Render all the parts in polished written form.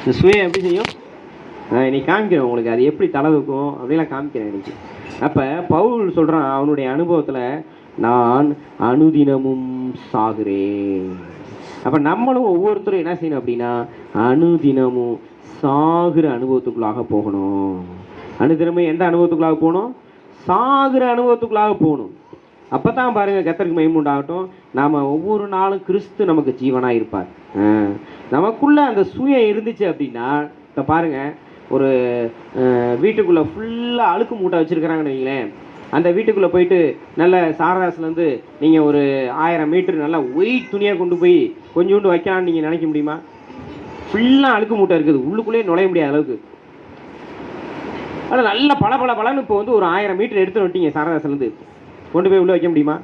இந்த சுயம் எப்படி செய்யும்? இன்னைக்கு காமிக்கிறேன் உங்களுக்கு, அது எப்படி தலை வைக்கும் அப்படிலாம் காமிக்கிறேன் இன்னைக்கு. அப்போ பவுல் சொல்கிறான் அவனுடைய அனுபவத்தில், நான் அனுதினமும் சாகுறேன். அப்போ நம்மளும் ஒவ்வொருத்தரும் என்ன செய்யணும் அப்படின்னா, அனுதினமும் சாகுற அனுபவத்துக்குள்ளாக போகணும். அனுதினமும் எந்த அனுபவத்துக்குள்ளாக போகணும்? சாகுற அனுபவத்துக்குள்ளாக போகணும். அப்போ தான் பாருங்கள், கர்த்தருக்கு மகிமை உண்டாகட்டும், நாம் ஒவ்வொரு நாளும் கிறிஸ்து நமக்கு ஜீவனாக இருப்பார். நமக்குள்ளே அந்த சுயம் இருந்துச்சு அப்படின்னா, இப்போ பாருங்கள், ஒரு வீட்டுக்குள்ளே ஃபுல்லாக அழுக்கு மூட்டை வச்சுருக்கிறாங்கன்னு வைங்களேன், அந்த வீட்டுக்குள்ளே போயிட்டு நல்ல சாரதாஸ்லேருந்து நீங்கள் ஒரு 1000 மீட்டர் நல்லா ஒயிட் துணியாக கொண்டு போய் கொஞ்சோண்டு வைக்கலான்னு நீங்கள் நினைக்க முடியுமா? ஃபுல்லாக அழுக்கு மூட்டை இருக்குது, உள்ளுக்குள்ளேயே நுழைய முடியாத அளவுக்கு. ஆனால் நல்ல பலன்னு இப்போ வந்து ஒரு 1000 மீட்டர் எடுத்து விட்டீங்க சாரதாஸ்லேருந்து, கொண்டு போய் உள்ளே வைக்க முடியுமா?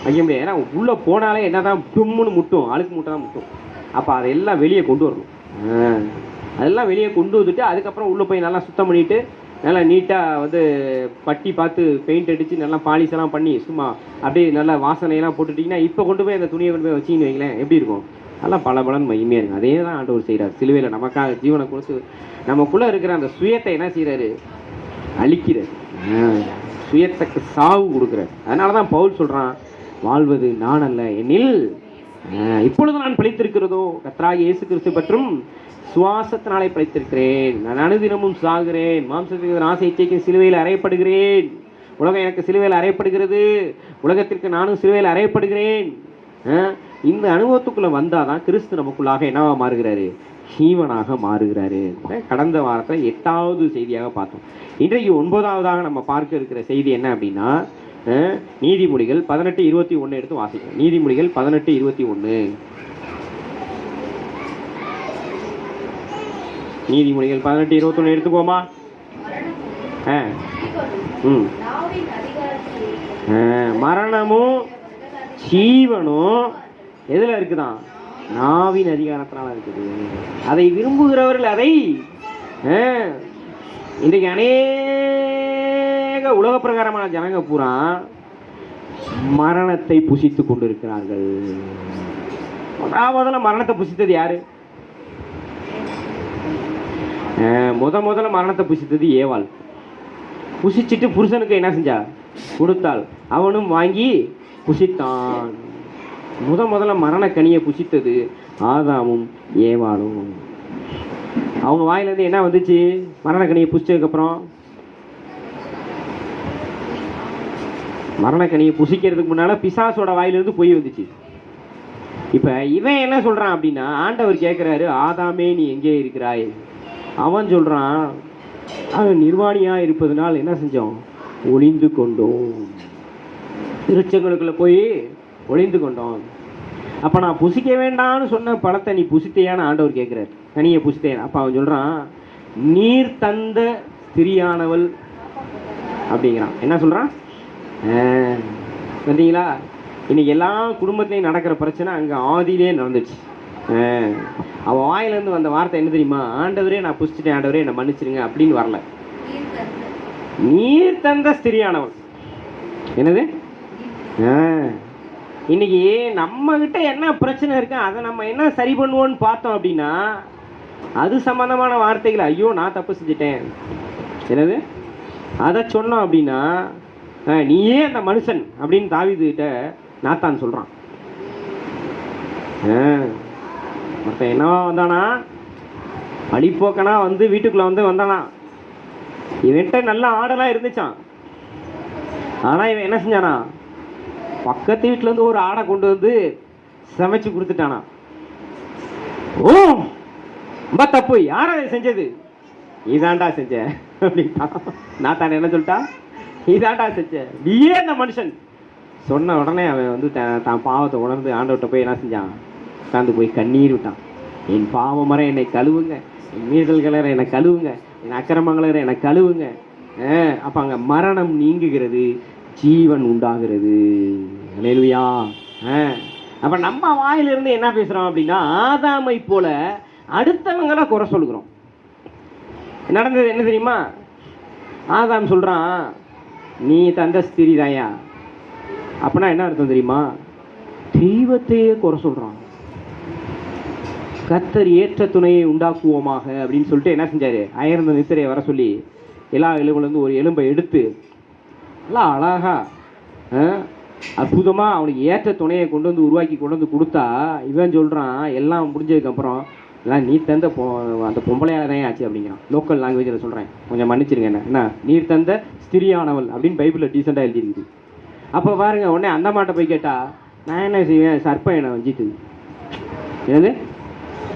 வைக்க முடியாது. ஏன்னா உள்ளே போனாலே என்ன தான் தும்முன்னு முட்டும், அழுக்கு மூட்டை தான் முட்டும். அப்போ அதையெல்லாம் வெளியே கொண்டு வரணும். அதெல்லாம் வெளியே கொண்டு வந்துட்டு அதுக்கப்புறம் உள்ளே போய் நல்லா சுத்தம் பண்ணிவிட்டு நல்லா நீட்டாக வந்து பட்டி பார்த்து பெயிண்ட் அடித்து நல்லா பாலிஷெல்லாம் பண்ணி சும்மா அப்படியே நல்லா வாசனையெல்லாம் போட்டுட்டிங்கன்னா, இப்போ கொண்டு போய் அந்த துணியை கொண்டு போய் வச்சிங்கன்னு வைங்களேன், எப்படி இருக்கும்? நல்லா பலன்னு மகிமையாக இருக்கும். அதே தான் ஆண்டவர் செய்கிறார். சிலுவையில் நமக்காக ஜீவனை கொடுத்து நமக்குள்ளே இருக்கிற அந்த சுயத்தை என்ன செய்கிறாரு? அழிக்கிறார். சுயத்துக்கு சாவு கொடுக்குறார். அதனால தான் பவுல் சொல்கிறான், வாழ்வது நான் அல்ல, என்னில் இப்பொழுது நான் பிழைத்திருக்கிறதோ கர்த்தராகிய இயேசு கிறிஸ்து பற்றும் சுவாசத்தினாலே பிழைத்திருக்கிறேன். நான் அனுதினமும் சாகிறேன், மாம்சத்திற்கு ஆசை இச்சைக்கு சிலுவையில் அறையப்படுகிறேன். உலகம் எனக்கு சிலுவையில் அறையப்படுகிறது, உலகத்திற்கு நானும் சிலுவையில் அறையப்படுகிறேன். இந்த அனுபவத்துக்குள்ளே வந்தால் தான் கிறிஸ்து நமக்குள்ளாக என்னவா மாறுகிறாரு? ஜீவனாக மாறுகிறாரு. கடந்த வாரத்தில் 8வது செய்தியாக பார்த்தோம். இன்றைக்கு 9வதாக நம்ம பார்க்க இருக்கிற செய்தி என்ன அப்படின்னா, நீதிமொழிகள் 18:21 எடுத்து வாசிக்கணும். நீதிமொழிகள் 18:21. நீதிமொழிகள் 18:21 எடுத்துக்கோமா. மரணமும் ஜீவனும் எதில் இருக்குதான்? நாவின் அதிகாரத்தினால இருக்குது. அதை விரும்புகிறவர்கள் அதை இன்றைக்கு அநேக உலக பிரகாரமான ஜனங்க பூரா மரணத்தை புசித்து கொண்டு இருக்கிறார்கள். முதல்ல மரணத்தை புசித்தது யாரு? முதல்ல மரணத்தை புசித்தது ஏவாள். புசிச்சுட்டு புருஷனுக்கு என்ன செஞ்சா? கொடுத்தாள். அவனும் வாங்கி புசித்தான். முதல்ல மரணக்கனியை புசித்தது ஆதாமும் ஏவாளும். அவங்க வாயிலேருந்து என்ன வந்துச்சு? மரணக்கனியை புசிச்சதுக்கப்புறம், மரணக்கனியை புசிக்கிறதுக்கு முன்னால் பிசாசோட வாயிலிருந்து பொய் வந்துச்சு. இப்போ இவன் என்ன சொல்கிறான் அப்படின்னா, ஆண்டவர் கேட்குறாரு, ஆதாமே நீ எங்கே இருக்கிறாய்? அவன் சொல்கிறான், அவன் நிர்வாணியாக இருப்பதனால் என்ன செஞ்சோம்? ஒளிந்து கொண்டோம், திருச்சங்களுக்குள்ளே போய் ஒளிந்து கொண்டோம். அப்போ நான் புசிக்க வேண்டாம்னு சொன்ன பழத்தை நீ புசித்தையான்னு ஆண்டவர் கேட்குறாரு. கனியை புசித்தேன். அப்போ அவன் சொல்கிறான், நீர் தந்த ஸ்திரியானவள் அப்படிங்கிறான். என்ன சொல்கிறான்? பார்த்தீங்களா, இன்றைக்கி எல்லா குடும்பத்துலேயும் நடக்கிற பிரச்சனை அங்கே ஆதியிலே நடந்துச்சு. அவன் வாயிலேருந்து வந்த வார்த்தை என்ன தெரியுமா? ஆண்டவரே நான் புசிச்சிட்டேன், ஆண்டவரே என்னை மன்னிச்சிருங்க அப்படின்னு வரல. நீர் தந்த ஸ்திரியானவள். என்னது? இன்னைக்கு நம்ம கிட்ட என்ன பிரச்சனை இருக்கு, அதை நம்ம என்ன சரி பண்ணுவோன்னு பார்த்தோம் அப்படின்னா, அது சம்பந்தமான வார்த்தைகள், ஐயோ நான் தப்பு செஞ்சுட்டேன், என்னது அதை சொன்னோம் அப்படின்னா, நீயே அந்த மனுஷன் அப்படின்னு தாவீதுகிட்ட நாத்தான் சொல்றான். ஒருத்தன் என்னவா வந்தானா? வழிபோக்கனா வந்து வீட்டுக்குள்ள வந்தானா? இவன்கிட்ட நல்ல ஆடெல்லாம் இருந்துச்சான். ஆனா இவன் என்ன செஞ்சானா? பக்கத்து வீட்டிலேருந்து ஒரு ஆடை கொண்டு வந்து சமைச்சு கொடுத்துட்டானா. ஓ ரொம்ப தப்பு, யார் அதை செஞ்சது? இதாண்டா செஞ்ச அப்படின்ட்டான். நான் தானே என்ன சொல்லிட்டா? இதாண்டா செஞ்ச, நீயே அந்த மனுஷன் சொன்ன உடனே அவன் வந்து தான் பாவத்தை உணர்ந்து ஆண்டவர்கிட்ட போய் என்ன செஞ்சான்? உட்காந்து போய் கண்ணீர் விட்டான். என் பாவமர என்னை கழுவுங்க, என் மீறல்கள என்னை கழுவுங்க, என் அக்கிரமங்கள என்னை கழுவுங்க. அப்போ அங்கே மரணம் நீங்குகிறது, ஜீவன் உண்டாகிறது. அல்லேலூயா. அப்போ நம்ம வாயிலிருந்து என்ன பேசுகிறோம் அப்படின்னா, ஆதாமை போல அடுத்தவங்கள குறை சொல்கிறோம். நடந்தது என்ன தெரியுமா? ஆதாம் சொல்கிறான், நீ தந்த ஸ்திரி தாயா. அப்படின்னா என்ன அர்த்தம் தெரியுமா? தெய்வத்தையே குறை சொல்கிறான். கர்த்தர் ஏற்ற துணையை உண்டாக்குவோமாக அப்படின்னு சொல்லிட்டு என்ன செஞ்சார், அயர்ந்த நித்திரையை வர சொல்லி எல்லா எலும்புலேருந்து ஒரு எலும்பை எடுத்து நல்லா அழகாக அற்புதமாக அவனுக்கு ஏற்ற துணையை கொண்டு வந்து உருவாக்கி கொண்டு வந்து கொடுத்தா, இவன் சொல்கிறான் எல்லாம் முடிஞ்சதுக்கப்புறம் எல்லாம் நீ தந்த அந்த பொம்பளையால தான் ஆச்சு அப்படிங்கிறான். லோக்கல் லாங்குவேஜில் சொல்கிறேன், கொஞ்சம் மன்னிச்சிருங்க. என்ன நீர் தந்த ஸ்திரியானவள் அப்படின்னு பைபிளில் டீசெண்டாக எழுதியிருக்குது. அப்போ பாருங்க, உடனே அந்த மாட்டை போய் கேட்டால் நான் என்ன செய்வேன், சர்ப்பம் என்னை வஞ்சிட்டு. என்னது,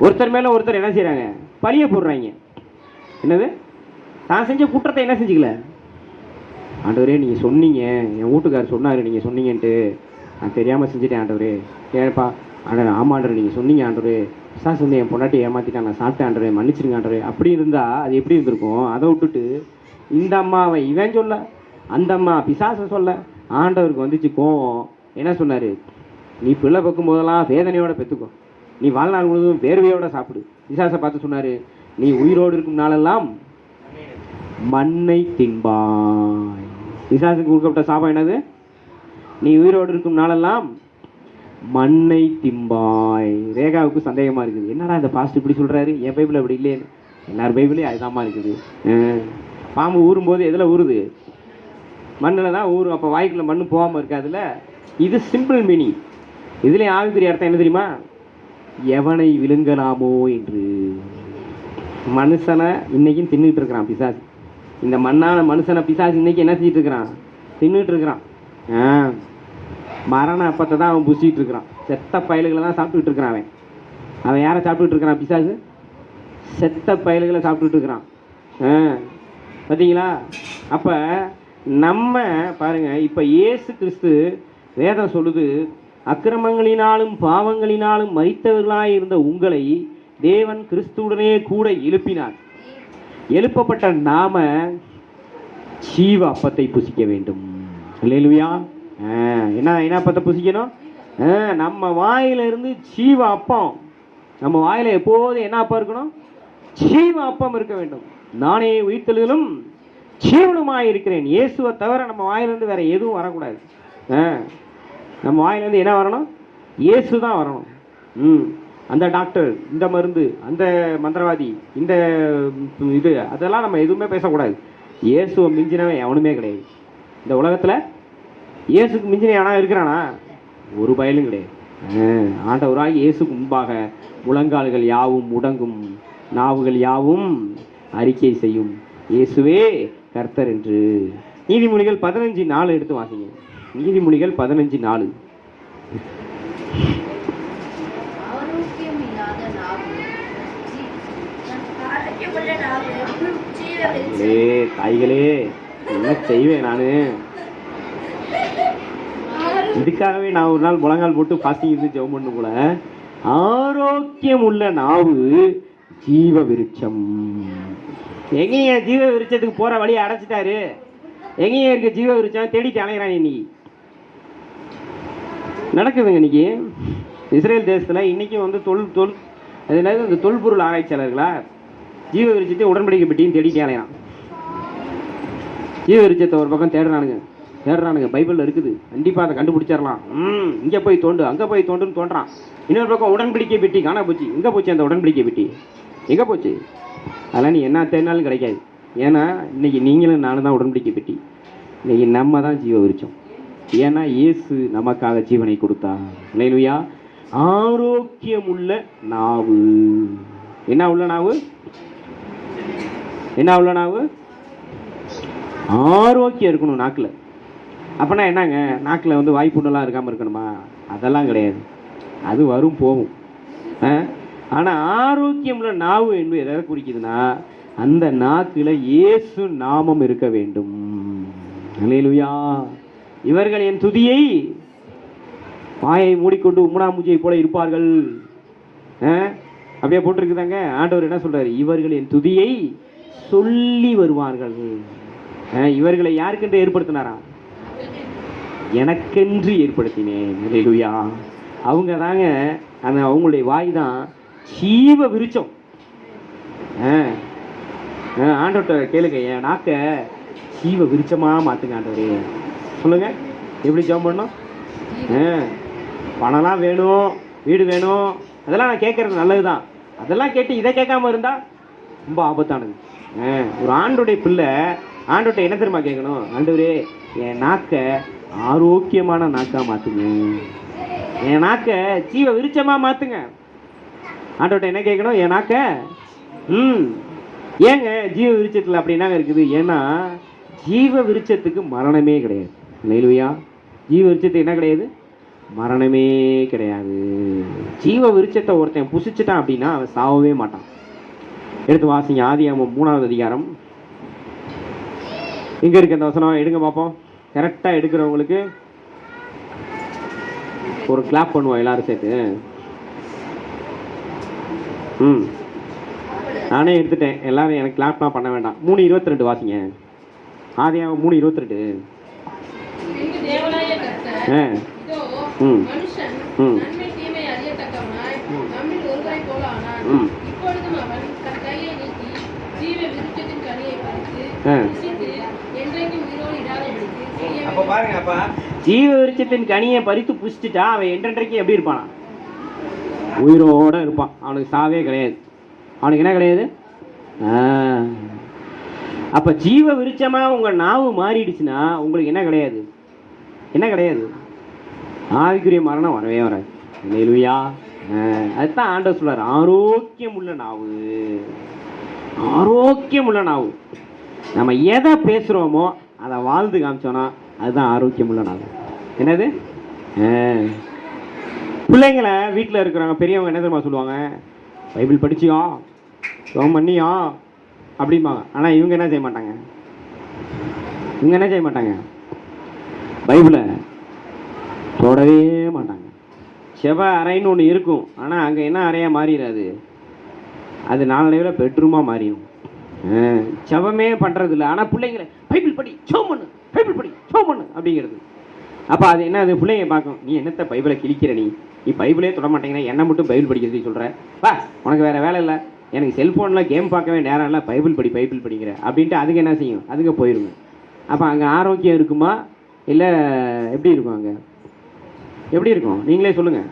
ஒருத்தர் மேலே ஒருத்தர் என்ன செய்கிறாங்க, பழிய போடுறாங்க. என்னது, நான் செஞ்ச குற்றத்தை என்ன செஞ்சுக்கல. ஆண்டவரே நீங்கள் சொன்னீங்க, என் வீட்டுக்காரர் சொன்னார் நீங்கள் சொன்னீங்கன்ட்டு, நான் தெரியாமல் செஞ்சுட்டேன் ஆண்டவரே. ஏப்பா ஆண்டவர், ஆமாண்டவர் நீங்கள் சொன்னீங்க ஆண்டவரே, சார் வந்து என் பொண்டாட்டி ஏமாற்றிட்டான், நான் சாப்பிட்டேன் ஆண்டவரே, மன்னிச்சிருங்க ஆண்டவரே. அப்படி இருந்தால் அது எப்படி இருந்திருக்கும். அதை விட்டுட்டு இந்த அம்மாவை இவன் சொல்ல, அந்த அம்மா பிசாசை சொல்ல, ஆண்டவருக்கு வந்துச்சு கோவம். என்ன சொன்னார், நீ பிள்ளை பக்கும் போதெல்லாம் வேதனையோட பெற்றுக்கோ, நீ வாழ்நாள் முழுவதும் வேர்வையோட சாப்பிடு. பிசாசை பார்த்து சொன்னார், நீ உயிரோடு இருக்கும் நாளெல்லாம் மண்ணை தின்பாய். பிசாசுக்கு கொடுக்கப்பட்ட சாபம் என்னது, நீ உயிரோடு இருக்கும் நாளெல்லாம் மண்ணை திம்பாய். ரேகாவுக்கு சந்தேகமாக இருக்குது, என்னடா இந்த பாஸ்ட் இப்படி சொல்கிறாரு, என் பைபிள் அப்படி இல்லையே. எல்லார் பைபிளையும் அதுதாம்மா இருக்குது. பாம்பு ஊறும்போது எதில் ஊறுது, மண்ணில் தான் ஊறும். அப்போ வாய்க்குள்ள மண் போகாமல் இருக்காதுல்ல. இது சிம்பிள் மீனிங். இதுலேயும் ஆவிக்குரிய அர்த்தம் என்ன தெரியுமா, எவனை விழுங்கலாமோ என்று. மனுஷனை இன்னைக்கும் தின்னுட்டு இருக்கிறான் பிசாசு. இந்த மண்ணான மனுஷனை பிசாசு இன்னைக்கு என்ன செஞ்சுட்டு இருக்கிறான், தின்னுட்டு இருக்கிறான். மரண அப்பத்தை தான் அவன் புசிக்கிட்டு இருக்கிறான். செத்த பயல்களை தான் சாப்பிட்டுட்டு இருக்கிறான். அவன் யாரை சாப்பிட்டுட்டு இருக்கிறான், பிசாசு செத்த பயல்களை சாப்பிட்டுட்டு இருக்கிறான். பார்த்தீங்களா. அப்போ நம்ம பாருங்க, இப்போ இயேசு கிறிஸ்து வேதம் சொல்லுது, அக்கிரமங்களினாலும் பாவங்களினாலும் மரித்தவர்களாய் இருந்த உங்களை தேவன் கிறிஸ்துவுடனே கூட எழுப்பினார். எழுப்பப்பட்ட நாம ஜீவ அப்பத்தை புசிக்க வேண்டும். அல்லேலூயா. என்ன என்ன அப்பத்தை புசிக்கணும், நம்ம வாயிலிருந்து ஜீவ அப்பம். நம்ம வாயில எப்போதும் என்ன அப்பம் இருக்கணும், ஜீவ அப்பம் இருக்க வேண்டும். நானே உயிர்த்தெழுதலும் ஜீவனுமாய் இருக்கிறேன். இயேசுவை தவிர நம்ம வாயிலிருந்து வேற எதுவும் வரக்கூடாது. நம்ம வாயிலிருந்து என்ன வரணும், இயேசு தான் வரணும். அந்த டாக்டர், இந்த மருந்து, அந்த மந்திரவாதி, இந்த இது, அதெல்லாம் நம்ம எதுவுமே பேசக்கூடாது. இயேசுவை மிஞ்சினவன் எவனுமே கிடையாது இந்த உலகத்தில். இயேசுக்கு மிஞ்சின எவனா இருக்கிறானா, ஒரு பயலும் கிடையாது. ஆண்டவராக இயேசுக்கு முன்பாக முழங்கால்கள் யாவும் முடங்கும், நாவுகள் யாவும் அறிக்கை செய்யும், இயேசுவே கர்த்தர் என்று. நீதிமொழிகள் 15:4 எடுத்து வாசிங்க. நீதிமொழிகள் 15:4. தாய்களே, என்ன செய்வேன் நான், இதுக்காகவே நான் ஒரு நாள் முழங்கால் போட்டு ஃபாஸ்டிங் இருந்து ஜெபம் பண்ணு போல. ஆரோக்கியம் உள்ள நாவு ஜீவ விருட்சம். எங்கேயும் ஜீவ விருட்சத்துக்கு போற வழியை அடைச்சிட்டாரு. எங்கேயும் இருக்க ஜீவ விருட்சம் தேடிட்டு அலைகிறான். இன்னைக்கு நடக்குதுங்க. இன்னைக்கு இஸ்ரேல் தேசத்தில் இன்னைக்கும் வந்து இந்த தொல்பொருள் ஆராய்ச்சியாளர்களா ஜீவ விருட்சத்தை உடன்படிக்கை பெட்டியும் தேடிட்டு அலைகிறான். ஜீவ விருட்சத்தை ஒரு பக்கம் தேடுறானுங்க. பைபிளில் இருக்குது, கண்டிப்பாக அதை கண்டுபிடிச்சிடலாம். இங்கே போய் தோண்டு, அங்கே போய் தோண்டுன்னு தோன்றான். இன்னொரு பக்கம் உடன்படிக்கை பெட்டி காணா போச்சு. எங்கே போச்சு அந்த உடன்படிக்கை பெட்டி, எங்கே போச்சு? அதெல்லாம் நீ என்ன தேடினாலும் கிடைக்காது. ஏன்னா இன்னைக்கு நீங்களும் நானும் தான் உடன்படிக்கை பெட்டி. இன்னைக்கு நம்ம தான் ஜீவ விருட்சம். ஏன்னா இயேசு நமக்காக ஜீவனை கொடுத்தார். அல்லேலூயா. ஆரோக்கியம் உள்ள நாவு. என்ன உள்ள நாவு, என்ன உள்ள நாவு, ஆரோக்கியம் இருக்கணும் நாக்கில். அப்போனா என்னங்க, நாக்கில் வந்து வாய்ப்புண்ணெல்லாம் இருக்காமல் இருக்கணுமா? அதெல்லாம் கிடையாது, அது வரும் போகும். ஆனால் ஆரோக்கியமுள்ள நாவு என்பது எதை குறிக்குதுன்னா, அந்த நாக்கில் இயேசு நாமம் இருக்க வேண்டும். அல்லேலூயா. இவர்கள் என் துதியை வாயை மூடிக்கொண்டு உம்முனாமூச்சியை போல இருப்பார்கள். அப்படியே போட்டிருக்குதாங்க. ஆண்டவர் என்ன சொல்றாரு, இவர்கள் என் துதியை சொல்லி வருவார்கள். இவர்களை யாருக்கென்று ஏற்படுத்தினாரா? எனக்கென்று ஏற்படுத்தினேன். அல்லேலூயா. அவங்க தாங்க, அந்த அவங்களுடைய வாய் தான் ஜீவ விருட்சம். ஆண்டவர்கிட்ட கேளுங்க, என் நாக்க ஜீவ விருட்சமாக மாற்றுங்க ஆண்டவரே. சொல்லுங்க, எப்படி ஜெபம் பண்ணணும்? பணம்லாம் வேணும், வீடு வேணும், அதெல்லாம் நான் கேட்கறது நல்லது தான். அதெல்லாம் கேட்டு இதை கேட்காம இருந்தா ரொம்ப ஆபத்தானது. ஒரு ஆண்டோடைய பிள்ளை ஆண்டோட்ட என்ன தெரியுமா கேட்கணும்? ஆண்டவரே, என் நாக்க ஆரோக்கியமான நாக்கா மாத்துங்க, என் நாக்க ஜீவ விருட்சமா மாத்துங்க. ஆண்டோட்ட என்ன கேட்கணும்? என் நாக்க ஏங்க ஜீவ விருட்சத்தில் அப்படின்னா இருக்குது? ஏன்னா ஜீவ விருட்சத்துக்கு மரணமே கிடையாது. இல்லையா? ஜீவ விருட்சத்துக்கு என்ன கிடையாது? மரணமே கிடையாது. ஜீவ விருட்சத்தை ஒருத்தன் புசிச்சுட்டான் அப்படின்னா அவன் சாவவே மாட்டான். எடுத்து வாசிங்க, ஆதியாகமம் 3வது அதிகாரம். எங்க இருக்கு அந்த வசனம்? எடுங்க பார்ப்போம். கரெக்டா எடுக்கிறவங்களுக்கு ஒரு கிளாப் பண்ணுவோம் எல்லாரும் சேர்த்து. நானே எடுத்துட்டேன், எல்லாரும் எனக்கு கிளாப்லாம் பண்ண வேண்டாம். 3:22 வாசிங்க. ஆதியாகமம் 3:22. அப்ப பாருங்க, அப்ப ஜீவ விருட்சத்தின் கனியை பறித்து புசிச்சுட்டா அவன் என்றென்றைக்கு எப்படி இருப்பானா? உயிரோட இருப்பான். அவனுக்கு சாவே கிடையாது. அவனுக்கு என்ன கிடையாது? அப்ப ஜீவ விருட்சமா உங்க நாவு மாறிடுச்சுன்னா உங்களுக்கு என்ன கிடையாது? என்ன கிடையாது? ஆவிக்குரிய மரணம் வரவே வராது. இல்லையா? அதுதான் ஆண்டவர் சொல்றாரு, ஆரோக்கியம் உள்ள நாவு. ஆரோக்கியம் உள்ள நாவு. நம்ம எதை பேசுறோமோ அதை வாழ்ந்து காமிச்சோன்னா அதுதான் ஆரோக்கியம் உள்ள நாவு. என்னது? பிள்ளைங்களை வீட்டில் இருக்கிறவங்க பெரியவங்க என்ன தெரியுமா சொல்லுவாங்க? பைபிள் படிச்சியா, ஜெபம் பண்ணியா அப்படிம்பாங்க. ஆனால் இவங்க என்ன செய்ய மாட்டாங்க? இவங்க என்ன செய்ய மாட்டாங்க? பைபிளை தொடவே மாட்டாங்க. செவ அறைன்னு ஒன்று இருக்கும், ஆனால் அங்கே என்ன அறையாக மாறிடாது, அது நாளடைவில் பெட்ரூமாக மாறிடும். செவமே பண்ணுறது இல்லை. ஆனால் பிள்ளைங்களை பைபிள் படி ஜெபம் பண்ணு, பைபிள் படி ஜெபம் பண்ணு அப்படிங்கிறது. அப்போ அது என்ன? அது பிள்ளைங்க பார்க்கும், நீ என்னத்தை பைபிளை கிழிக்கிற, நீ பைபிளே தொட மாட்டேங்கிற, என்ன மட்டும் பைபிள் படிக்கிறதுக்கு சொல்கிற, வா உனக்கு வேறு வேலை இல்லை, எனக்கு செல்ஃபோனில் கேம் பார்க்கவே நேரம் இல்லை, பைபிள் படிக்கிற அப்படின்ட்டு அதுக்கு என்ன செய்யும்? அதுக்கு போயிடுங்க. அப்போ அங்கே ஆரோக்கியம் இருக்குமா இல்லை எப்படி இருக்கும்? அங்கே எப்படி இருக்கும்? நீங்களே சொல்லுங்கள்.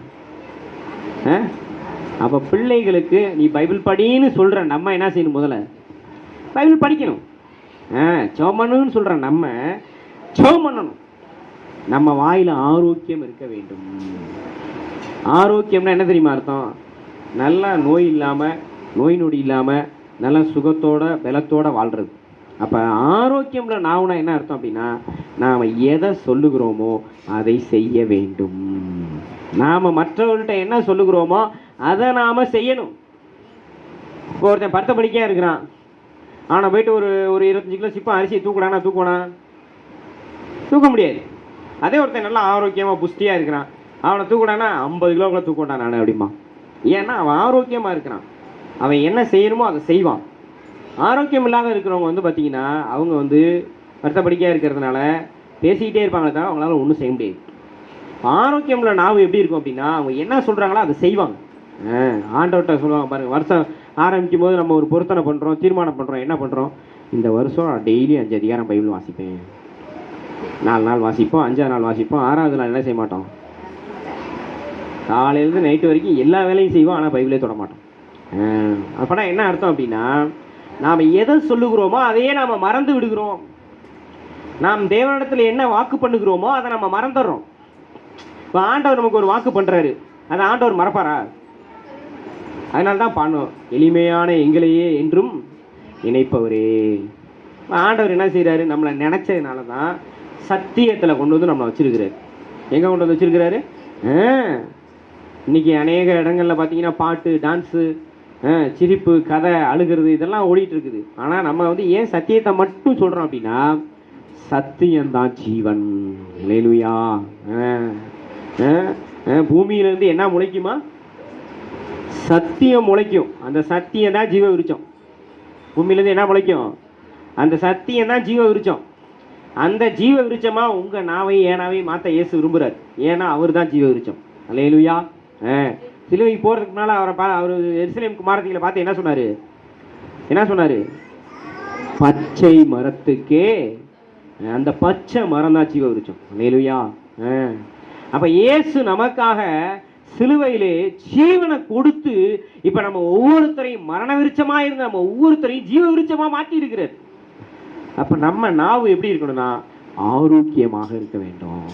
அப்போ பிள்ளைகளுக்கு நீ பைபிள் படின்னு சொல்கிற நம்ம என்ன செய்யணும்? முதல்ல பைபிள் படிக்கணும். ஜெபம் பண்ணணும்னு சொல்கிற நம்ம ஜெபம் பண்ணணும். நம்ம வாயில் ஆரோக்கியம் இருக்க வேண்டும். ஆரோக்கியம்னா என்ன தெரியுமா அர்த்தம்? நல்லா நோய் இல்லாமல், நோய் நொடி இல்லாமல், நல்லா சுகத்தோட பலத்தோட வாழ்கிறது. அப்போ ஆரோக்கியம்ல நாவுனா என்ன அர்த்தம் அப்படின்னா, நாம் எதை சொல்லுகிறோமோ அதை செய்ய வேண்டும். நாம் மற்றவர்கள்ட்ட என்ன சொல்லுகிறோமோ அதை நாம் செய்யணும். இப்போ ஒருத்தன் 10 படிக்கையாக இருக்கிறான், ஆனால் போயிட்டு ஒரு 25 கிலோ சிப்பம் அரிசியை தூக்குவானா? தூக்க முடியாது. அதே ஒருத்தன் நல்லா ஆரோக்கியமாக புஷ்டியாக இருக்கிறான், அவனை தூக்குடானா 50 கிலோக்குள்ள தூக்கட்டான் நான் அப்படிமா. ஏன்னா அவன் ஆரோக்கியமாக இருக்கிறான், அவன் என்ன செய்யணுமோ அதை செய்வான். ஆரோக்கியம் இல்லாத இருக்கிறவங்க பார்த்தீங்கன்னா அவங்க வருத்தப்படிக்கையாக இருக்கிறதுனால பேசிக்கிட்டே இருப்பாங்களே தவிர அவங்களால ஒன்றும் செய்ய முடியாது. ஆரோக்கியம்ல நாவு எப்படி இருக்கும் அப்படின்னா, அவங்க என்ன சொல்கிறாங்களோ அதை செய்வாங்க. ஆண்டவர்கிட்ட சொல்லுவாங்க பாருங்கள், வருஷம் ஆரம்பிக்கும் போது நம்ம ஒரு பொருத்தனை பண்ணுறோம், தீர்மானம் பண்ணுறோம். என்ன பண்ணுறோம்? இந்த வருஷம் நான் டெய்லி 5 அதிகாரம் பைபிள் வாசிப்பேன். 4 நாள் வாசிப்போம், 5ஆவது நாள் வாசிப்போம், 6வது நாள் என்ன செய்ய மாட்டோம்? காலையிலேருந்து நைட்டு வரைக்கும் எல்லா வேலையும் செய்வோம், ஆனால் பைபிளே தொட மாட்டோம். அப்போனா என்ன அர்த்தம் அப்படின்னா, நாம் எதை சொல்லுகிறோமோ அதையே நாம் மறந்து விடுகிறோம். நாம் தேவனிடத்தில் என்ன வாக்கு பண்ணுகிறோமோ அதை நம்ம மறந்துடுறோம். இப்போ ஆண்டவர் நமக்கு ஒரு வாக்கு பண்ணுறாரு, அதை ஆண்டவர் மறப்பாரா? அதனால தான் பாடணும், எளிமையான எங்களையே என்றும் நினைப்பவரே. ஆண்டவர் என்ன செய்கிறாரு? நம்மளை நினச்சதுனால தான் சத்தியத்தில் கொண்டு வந்து நம்மளை வச்சிருக்கிறாரு. எங்கே கொண்டு வந்து வச்சிருக்கிறாரு? இன்னைக்கு அநேக இடங்களில் பார்த்தீங்கன்னா பாட்டு, டான்ஸு, சிரிப்பு, கதை, அழுகிறது இதெல்லாம் ஓடிட்டு இருக்குது. ஆனால் நம்ம ஏன் சத்தியத்தை மட்டும் சொல்கிறோம் அப்படின்னா, சத்தியம்தான் ஜீவன். அல்லேலூயா. பூமியிலேருந்து என்ன முளைக்குமா? சத்தியம் முளைக்கும். அந்த சத்தியம் தான் ஜீவ விருட்சம். பூமியிலேருந்து என்ன முளைக்கும்? அந்த சத்தியம் தான் ஜீவ விருட்சம். அந்த ஜீவ விருட்சமா உங்கள் நாவையும் ஏனாவையும் மாற்ற இயேசு விரும்புகிறார். ஏன்னா அவர் தான் ஜீவ விருட்சம். அல்லேலூயா. சிலுவைக்கு போகிறதுக்கு முன்னால் அவர் எருசலேம் குமாரத்திகளை பார்த்து என்ன சொன்னார்? என்ன சொன்னார்? பச்சை மரத்துக்கே அந்த பச்சை மரம் தான் ஜீவ விருட்சம். அல்லேலூயா. அப்போ இயேசு நமக்காக சிலுவையிலே ஜீவனை கொடுத்து இப்ப நம்ம ஒவ்வொருத்தரையும் மரண விருட்சமா இருந்து நம்ம ஒவ்வொருத்தரையும் ஜீவ விருட்சமா மாத்தி இருக்கிறார். அப்ப நம்ம நாவு எப்படி இருக்கணும்னா ஆரோக்கியமாக இருக்க வேண்டும்.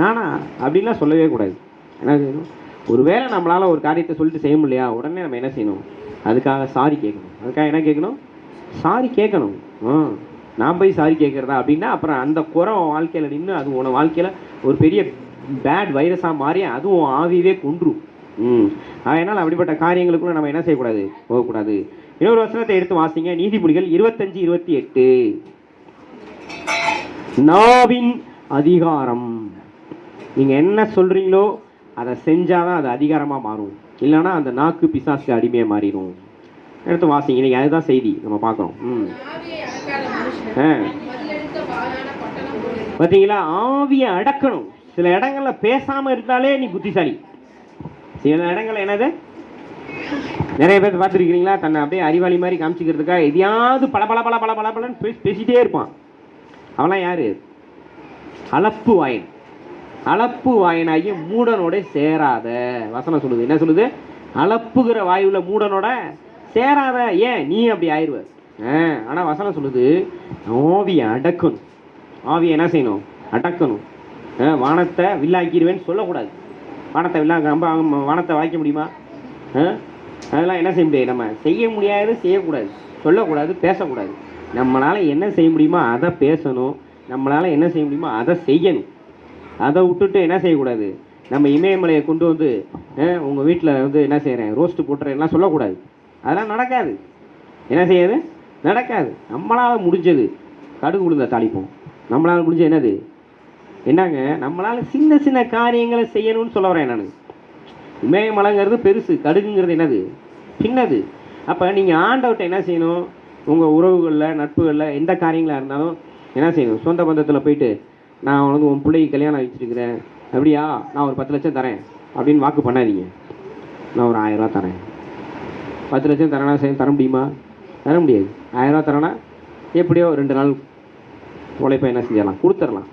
நானா அப்படின்லாம் சொல்லவே கூடாது. என்ன செய்யணும்? ஒருவேளை நம்மளால ஒரு காரியத்தை சொல்லிட்டு செய்ய முடியலையா, உடனே நம்ம என்ன செய்யணும்? அதுக்காக சாரி கேட்கணும். அதுக்காக என்ன கேட்கணும்? சாரி கேட்கணும். நான் போய் சாரி கேட்குறதா அப்படின்னா அப்புறம் அந்த குறை வாழ்க்கையில் நின்று அது உன வாழ்க்கையில் ஒரு பெரிய பேட் வைரஸாக மாறி அதுவும் ஆவியவே கொன்றும். அதனால் அப்படிப்பட்ட காரியங்களுக்குள்ள நம்ம என்ன செய்யக்கூடாது? போகக்கூடாது. இன்னொரு வசனத்தை எடுத்து வாசிங்க. நீதிமொழிகள் 25:28. நாவின் அதிகாரம். நீங்கள் என்ன சொல்கிறீங்களோ அதை செஞ்சாதான் அது அதிகாரமாக மாறும். இல்லைன்னா அந்த நாக்கு பிசாசுக்கு அடிமையாக மாறிடும். எடுத்து வாசிங்க. இன்னைக்கு அதுதான் செய்தி நம்ம பார்க்குறோம். பார்த்தீங்களா? ஆவியை அடக்கணும். சில இடங்கள்ல பேசாமல் இருந்தாலே நீ புத்திசாலி. சில இடங்கள்ல என்னது, நிறைய பேர் பார்த்துருக்கிறீங்களா, தன்னை அப்படியே அறிவாளி மாதிரி காமிச்சிக்கிறதுக்காக எதையாவது பல பல பல பல பல பலன்னு பேசிட்டே இருப்பான். அவன்லாம் யாரு? அளப்பு வாயன். அளப்பு வாயனாகி மூடனோட சேராத வசனம் சொல்லுது. என்ன சொல்லுது? அளப்புகிற வாயுள்ள மூடனோட சேராத. ஏன்? நீ அப்படி ஆயிடுவ. ஆனால் வசனம் சொல்லுது ஆவியை அடக்கணும். ஆவியை என்ன செய்யணும்? அடக்கணும். வானத்தை வில்லாக்கிடுவேன்னு சொல்லக்கூடாது. வானத்தை வானத்தை வாய்க்க முடியுமா? அதெல்லாம் என்ன செய்ய முடியாது. நம்ம செய்ய முடியாது, செய்யக்கூடாது, சொல்லக்கூடாது, பேசக்கூடாது. நம்மளால் என்ன செய்ய முடியுமோ அதை பேசணும். நம்மளால் என்ன செய்ய முடியுமோ அதை செய்யணும். அதை விட்டுட்டு என்ன செய்யக்கூடாது? நம்ம இமயமலையை கொண்டு வந்து உங்கள் வீட்டில் வந்து என்ன செய்கிறேன், ரோஸ்ட்டு போட்டுறேன்லாம் சொல்லக்கூடாது. அதெல்லாம் நடக்காது. என்ன செய்யாது? நடக்காது. நம்மளால் முடிஞ்சது கடுகு உளுந்த தாளிப்போம். நம்மளால் முடிஞ்சது என்னது? என்னங்க, நம்மளால் சின்ன சின்ன காரியங்களை செய்யணும்னு சொல்ல வரேன் நான். இமயமலைங்கிறது பெருசு, கடுகுங்கிறது என்னது? சின்னது. அப்போ நீங்கள் ஆண்டவர்கிட்ட என்ன செய்யணும்? உங்கள் உறவுகளில், நட்புகளில் எந்த காரியங்களாக இருந்தாலும் என்ன செய்யணும்? சொந்த பந்தத்தில் போயிட்டு நான் உனக்கு உன் பிள்ளைக்கு கல்யாணம் வச்சுருக்கிறேன், அப்படியா, நான் ஒரு 10 லட்சம் தரேன் அப்படின்னு வாக்கு பண்ணாதீங்க. நான் ஒரு 1000 ரூபா தரேன். 10 லட்சம் தரேன்னா தர முடியுமா? தர முடியாது. 1000 ரூபா தரேன்னா எப்படியோ 2 நாள் உழைப்பை என்ன செஞ்சிடலாம், கொடுத்துடலாம்.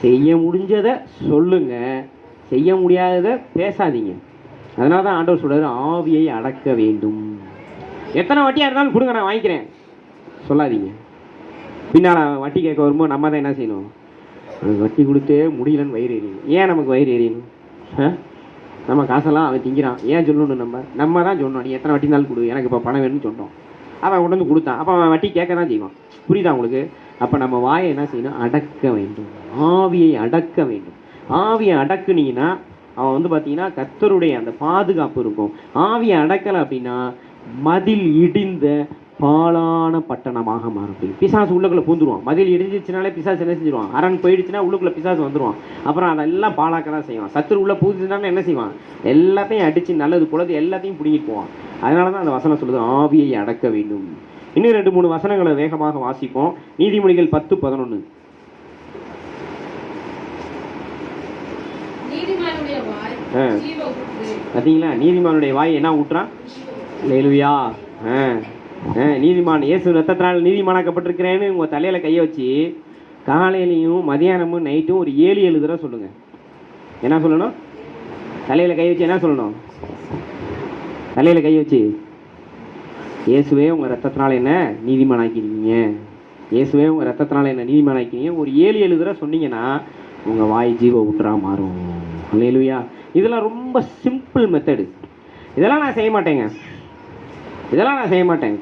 செய்ய முடிஞ்சதை சொல்லுங்க, செய்ய முடியாததை பேசாதீங்க. அதனால தான் ஆண்டவர் சொல்றாரு ஆவியை அடக்க வேண்டும். எத்தனை வட்டியாக இருந்தாலும் கொடுங்க, நான் வாங்கிக்கிறேன் சொல்லாதீங்க. பின்னால் வட்டி கேட்க வரும்போது நம்ம தான் என்ன செய்யணும்? வட்டி கொடுத்தே முடியலன்னு வயிறு எறியணும். ஏன் நமக்கு வயிறு எறியணும்? நம்ம காசெல்லாம் அவன் திங்கிறான், ஏன் சொல்லணும்? நம்ம தான் சொன்னோம் நீ எத்தனை வட்டி நாள் கொடு, எனக்கு இப்போ பணம் வேணும்னு சொன்னோம். அவன் கொண்டு வந்து கொடுத்தான். அப்போ அவன் வட்டி கேட்க தான் செய்வான். புரியுதா உங்களுக்கு? அப்போ நம்ம வாயை என்ன செய்யணும்? அடக்க வேண்டும். ஆவியை அடக்க வேண்டும். ஆவியை அடக்குனீங்கன்னா அவன் வந்து பார்த்தீங்கன்னா கர்த்தருடைய அந்த பாதுகாப்பு இருக்கும். ஆவியை அடக்கலை அப்படின்னா மதில் இடிந்த பாலான பட்டணமாக மாறும். பிசாசு உள்ளுக்குள்ளே பூந்துருவான். மதில் இடிஞ்சிச்சுனாலே பிசாசு என்ன செஞ்சிருவான்? அரண் போயிடுச்சுன்னா உள்ளுக்குள்ளே பிசாசு வந்துடுவான். அப்புறம் அதெல்லாம் பாலாக்க தான் செய்வான். சத்துரு உள்ளே பூந்துச்சுனாலும் என்ன செய்வான்? எல்லாத்தையும் அடித்து நல்லது பொழுது எல்லாத்தையும் பிடிங்கிட்டு போவான். அதனால தான் அந்த வசனம் சொல்லுது ஆவியை அடக்க வேண்டும். இன்னும் 2-3 வசனங்களை வேகமாக வாசிப்போம். நீதிமொழிகள் 10:11. பார்த்தீங்களா? நீதிமானுடைய வாய் என்ன ஊட்டுறான்? அல்லேலூயா. நீதிமான் இயேசு ரத்தத்தினால் நீதிமானாக்கப்பட்டிருக்கிறேன்னு உங்கள் தலையில் கையை வச்சு காலையிலையும் மதியானமும் நைட்டும் ஒரு 7 தடவை சொல்லுங்கள். என்ன சொல்லணும்? தலையில் கை வச்சு என்ன சொல்லணும்? தலையில் கை வச்சு இயேசுவே உங்கள் ரத்தத்தினால என்ன நீதிமானாக்கிருக்கீங்க, இயேசுவே உங்கள் ரத்தத்தினால என்ன நீதிமானாக்கிறீங்க ஒரு 7 தடவை சொன்னீங்கன்னா உங்கள் வாய் ஜீவ ஊற்றா மாறும். அல்லேலூயா. இதெல்லாம் ரொம்ப சிம்பிள் மெத்தடு. இதெல்லாம் நான் செய்ய மாட்டேங்க.